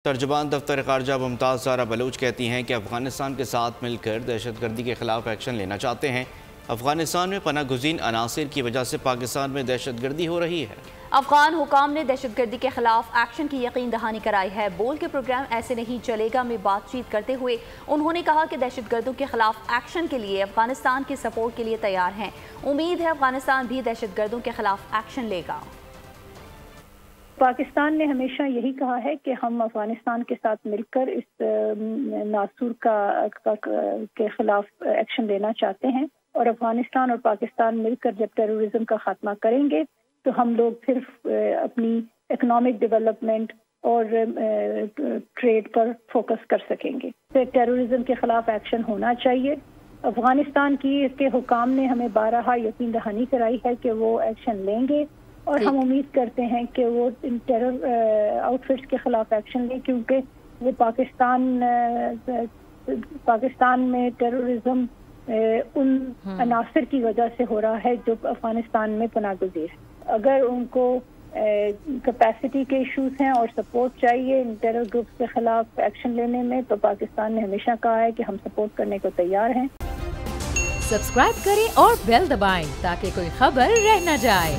ترجمان دفتر خارجہ ممتاز زہرا بلوچ کہتی ہیں کہ افغانستان کے ساتھ مل کر دہشت گردی کے خلاف ایکشن لینا چاہتے ہیں۔ افغانستان میں پناہ گزین عناصر کی وجہ سے پاکستان میں دہشت گردی ہو رہی ہے۔ افغان حکام نے دہشت گردی کے خلاف ایکشن کی یقین دہانی کرائی ہے۔ بول کے پروگرام ایسے نہیں چلے گا میں بات چیت کرتے ہوئے انہوں نے کہا کہ دہشت گردوں کے خلاف ایکشن کے لیے افغانستان کی سپورٹ کے لیے تیار ہیں۔ امید ہے افغانستان بھی دہشت گردوں کے خلاف ایکشن لے گا۔ پاکستان نے ہمیشہ یہی کہا ہے کہ ہم افغانستان کے ساتھ مل کر اس ناسور کے خلاف ایکشن لینا چاہتے ہیں، اور افغانستان اور پاکستان مل کر جب ٹیررزم کا خاتمہ کریں گے تو ہم لوگ صرف اپنی اکنامک ڈیولپمنٹ اور ٹریڈ پر فوکس کر سکیں گے۔ ٹیررزم کے خلاف ایکشن ہونا چاہیے۔ افغانستان کے حکام نے ہمیں بارہا یقین دہانی کرائی ہے کہ وہ ایکشن لیں گے، اور ہم امید کرتے ہیں کہ وہ ان ٹیرر آؤٹ فٹس کے خلاف ایکشن لیں، کیونکہ وہ پاکستان میں ٹیررزم ان عناصر کی وجہ سے ہو رہا ہے جو افغانستان میں پناہ گزین ہے۔ اگر ان کو کیپیسٹی کے ایشوز ہیں اور سپورٹ چاہیے ان ٹیرر گروپس کے خلاف ایکشن لینے میں، تو پاکستان نے ہمیشہ کہا ہے کہ ہم سپورٹ کرنے کو تیار ہیں۔ سبسکرائب کریں اور بیل دبائیں تاکہ کوئی خبر رہ نہ جائے۔